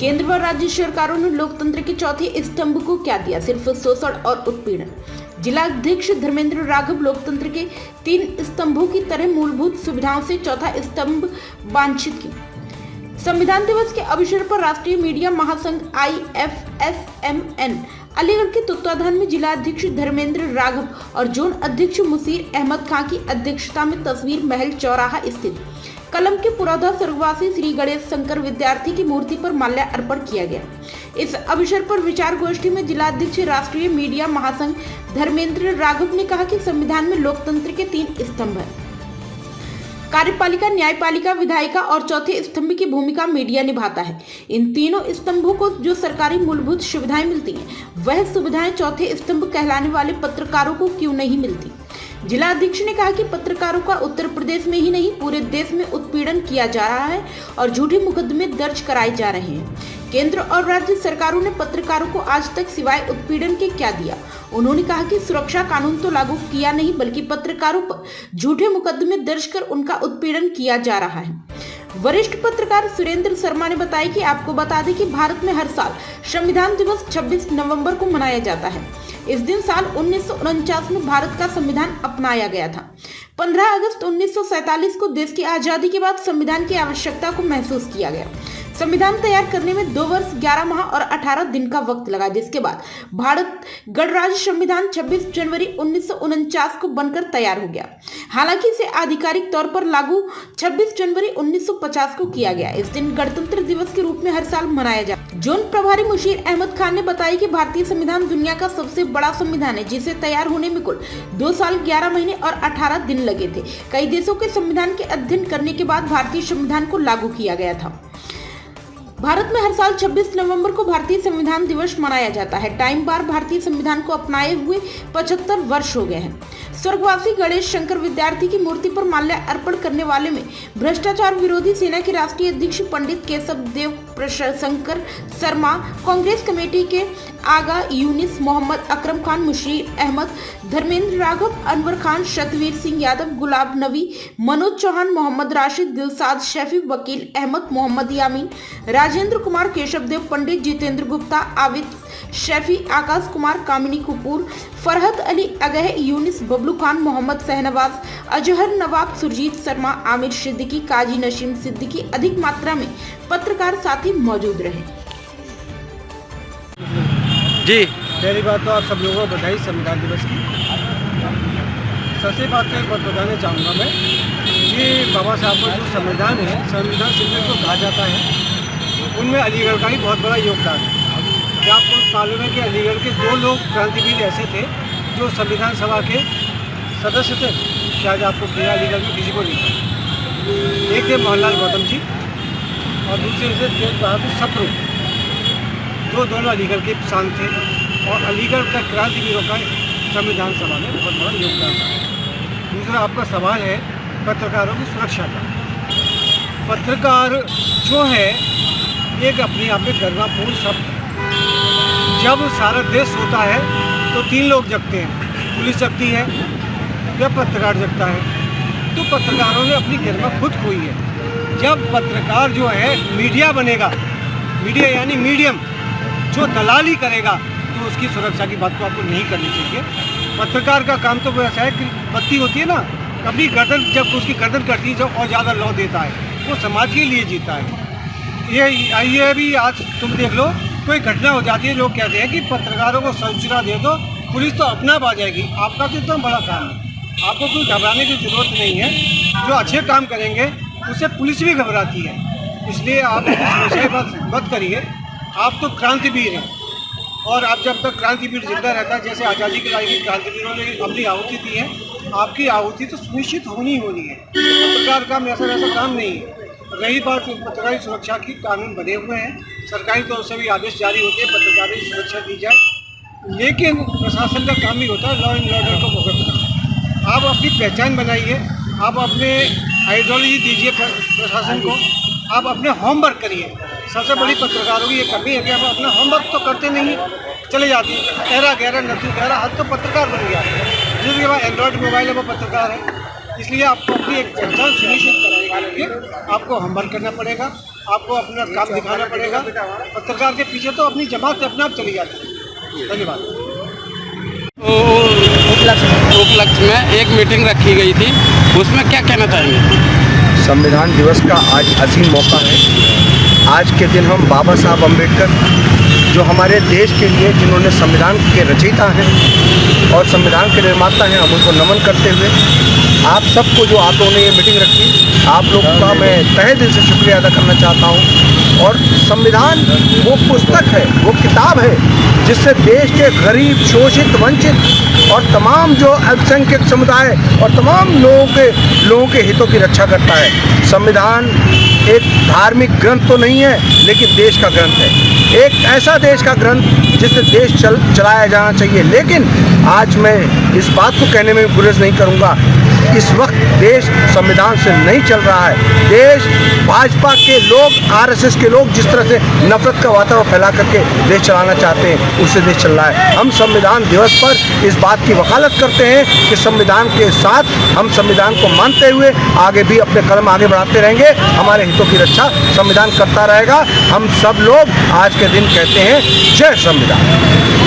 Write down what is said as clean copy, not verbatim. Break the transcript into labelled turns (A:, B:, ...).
A: केंद्र व राज्य सरकारों ने लोकतंत्र के चौथे स्तंभ को क्या दिया? सिर्फ शोषण और उत्पीड़न। जिला अध्यक्ष धर्मेंद्र राघव लोकतंत्र के 3 स्तंभों की तरह मूलभूत सुविधाओं से चौथा स्तंभ वांछित की। संविधान दिवस के अवसर पर राष्ट्रीय मीडिया महासंघ IFSMN अलीगढ़ के तत्वाधान में जिला अध्यक्ष धर्मेंद्र राघव और जोन अध्यक्ष मुसीर अहमद खान की अध्यक्षता में तस्वीर महल चौराहा स्थित कलम के पुरोधा स्वर्गवासी श्री गणेश शंकर विद्यार्थी की मूर्ति पर माल्यार्पण किया गया। इस अवसर पर विचार गोष्ठी में जिला अध्यक्ष राष्ट्रीय मीडिया महासंघ धर्मेंद्र राघव ने कहा कि संविधान में लोकतंत्र के 3 स्तंभ हैं, कार्यपालिका, न्यायपालिका, विधायिका और चौथे स्तंभ की भूमिका मीडिया निभाता है। इन तीनों स्तंभों को जो सरकारी मूलभूत सुविधाएं मिलती हैं, वह सुविधाएं चौथे स्तंभ कहलाने वाले पत्रकारों को क्यों नहीं मिलती? जिला अध्यक्ष ने कहा कि पत्रकारों का उत्तर प्रदेश में ही नहीं पूरे देश में उत्पीड़न किया जा रहा है और झूठे मुकदमे दर्ज कराए जा रहे हैं। केंद्र और राज्य सरकारों ने पत्रकारों को आज तक सिवाय उत्पीड़न के क्या दिया? उन्होंने कहा कि सुरक्षा कानून तो लागू किया नहीं, बल्कि पत्रकारों पर झूठे मुकदमे दर्ज कर उनका उत्पीड़न किया जा रहा है। वरिष्ठ पत्रकार सुरेंद्र शर्मा ने बताया कि आपको बता दें कि भारत में हर साल संविधान दिवस 26 नवंबर को मनाया जाता है। इस दिन साल 1949 में भारत का संविधान अपनाया गया था। 15 अगस्त 1947 को देश की आजादी के बाद संविधान की आवश्यकता को महसूस किया गया। संविधान तैयार करने में 2 वर्ष 11 माह और 18 दिन का वक्त लगा, जिसके बाद भारत गणराज्य संविधान 26 जनवरी 1949 को बनकर तैयार हो गया। हालांकि इसे आधिकारिक तौर पर लागू 26 जनवरी 1950 को किया गया। इस दिन गणतंत्र दिवस के रूप में हर साल मनाया जाता है। जोन प्रभारी मुशीर अहमद खान ने बताया कि भारतीय संविधान दुनिया का सबसे बड़ा संविधान है, जिसे तैयार होने में कुल 2 साल 11 महीने और 18 दिन लगे थे। कई देशों के संविधान के अध्ययन करने के बाद भारतीय संविधान को लागू किया गया था। भारत में हर साल 26 नवंबर को भारतीय संविधान दिवस मनाया जाता है। टाइम बार भारतीय संविधान को अपनाए हुए 75 वर्ष हो गए हैं। स्वर्गवासी गणेश शंकर विद्यार्थी की मूर्ति पर माल्यार्पण करने वाले में भ्रष्टाचार विरोधी सेना के राष्ट्रीय अध्यक्ष पंडित केशव देव शंकर शर्मा, कांग्रेस कमेटी के आगा यूनिस, मोहम्मद अकरम खान, मुशीर अहमद, धर्मेंद्र राघव, अनवर खान, सतवीर सिंह यादव, गुलाब नबी, मनोज चौहान, मोहम्मद राशिद, दिलसाद शैफी, वकील अहमद, मोहम्मद यामीन, राजेंद्र कुमार, केशव देव पंडित, जितेंद्र गुप्ता, आविद शैफी, आकाश कुमार, कामिनी कपूर, फरहत अली अगह, यूनिस, बबलू खान, मोहम्मद शहनवाज, अजहर नवाब, सुरजीत शर्मा, आमिर सिद्दीकी, काजी नसीम सिद्दीकी अधिक मात्रा में पत्रकार साथी मौजूद रहे।
B: जी, पहली बात तो आप सब लोगों को बधाई संविधान दिवस की। सबसे बात तो एक बात बताना चाहूँगा मैं कि बाबा साहब का जो संविधान है, संविधान शिविर को कहा जाता है, उनमें अलीगढ़ का ही बहुत बड़ा योगदान है। क्या आपको मालूम है कि अलीगढ़ के 2 लोग क्रांतिवीर ऐसे थे जो संविधान सभा के सदस्य थे? शायद आपको किया अलीगढ़ में किसी को नहीं था। एक थे मोहनलाल गौतम जी और दूसरे से तेज बहादुर सप्रू, जो दोनों अलीगढ़ के किसान थे और अलीगढ़ का क्रांतिवीरों का संविधान सभा में बहुत बड़ा योगदान था। दूसरा आपका सवाल है पत्रकारों की सुरक्षा का। पत्रकार जो है एक अपने आप में गर्वपूर्ण शब्द। जब सारा देश सोता है तो 3 लोग जगते हैं, पुलिस जगती है या पत्रकार जगता है। तो पत्रकारों ने अपनी गरिमा खुद खोई है। जब पत्रकार जो है मीडिया बनेगा, मीडिया यानी मीडियम, जो दलाली करेगा, तो उसकी सुरक्षा की बात तो आपको नहीं करनी चाहिए। पत्रकार का काम तो वैसा है कि बत्ती होती है ना, कभी गर्दन, जब उसकी गर्दन कटती है जब और ज़्यादा लौ देता है, वो समाज के लिए जीता है। ये भी आज तुम देख लो, कोई घटना हो जाती है, लोग कहते हैं कि पत्रकारों को सूचना दे दो, पुलिस तो अपना आ जाएगी। आपका तो इतना बड़ा काम है, आपको कोई घबराने की जरूरत नहीं है। जो अच्छे काम करेंगे उससे पुलिस भी घबराती है। इसलिए आप समस्या मत करिए। आप तो क्रांतिवीर हैं और आप जब तक क्रांतिवीर जिंदा रहता है, जैसे आज़ादी की लड़ाई में क्रांतिवीरों ने अपनी आहुति दी है, आपकी आहुति तो सुनिश्चित होनी है। पत्रकार काम ऐसा काम नहीं है। रही बात पत्रकारी सुरक्षा की, कानून बने हुए हैं, सरकारी तौर से भी आदेश जारी होते हैं पत्रकारों की सुरक्षा दी जाए, लेकिन प्रशासन का काम ही होता है लॉ एंड ऑर्डर को भुगतना। आप अपनी पहचान बनाइए, आप अपने आइडियोलॉजी दीजिए प्रशासन को, आप अपने होमवर्क करिए। सबसे बड़ी पत्रकारों की ये कमी है कि आप अपना होमवर्क तो करते नहीं, चले जाती है गहरा गहरा नथु गहरा, हद तो पत्रकार बन गया है। जिसके पास एंड्रॉयड मोबाइल है वो पत्रकार है। इसलिए आपको अपनी एक पहचान सुनिश्चित कराने के लिए आपको होमवर्क करना पड़ेगा। आपको अपना काम दिखाना पड़ेगा। पत्रकार के पीछे तो अपनी जमात अपने आप चली जाती है। धन्यवाद।
C: उपलक्ष्य में एक मीटिंग रखी गई थी, उसमें क्या कहना चाहेंगे?
D: संविधान दिवस का आज असीम मौका है। आज के दिन हम बाबा साहब अम्बेडकर, जो हमारे देश के लिए जिन्होंने संविधान के रचयिता हैं और संविधान के निर्माता हैं, हम उनको नमन करते हुए आप सबको जो आप लोगों ने ये मीटिंग रखी, आप लोगों का मैं तहे दिल से शुक्रिया अदा करना चाहता हूँ। और संविधान वो पुस्तक है, वो किताब है जिससे देश के गरीब, शोषित, वंचित और तमाम जो अल्पसंख्यक समुदाय और तमाम लोगों के हितों की रक्षा करता है। संविधान एक धार्मिक ग्रंथ तो नहीं है, लेकिन देश का ग्रंथ है। एक ऐसा देश का ग्रंथ जिससे देश चलाया जाना चाहिए। लेकिन आज मैं इस बात को कहने में गुरेज नहीं करूँगा, इस वक्त देश संविधान से नहीं चल रहा है। देश भाजपा के लोग, आरएसएस के लोग जिस तरह से नफरत का वातावरण फैला करके देश चलाना चाहते हैं, उससे देश चल रहा है। हम संविधान दिवस पर इस बात की वकालत करते हैं कि संविधान के साथ हम संविधान को मानते हुए आगे भी अपने कदम आगे बढ़ाते रहेंगे। हमारे हितों की रक्षा संविधान करता रहेगा। हम सब लोग आज के दिन कहते हैं जय संविधान।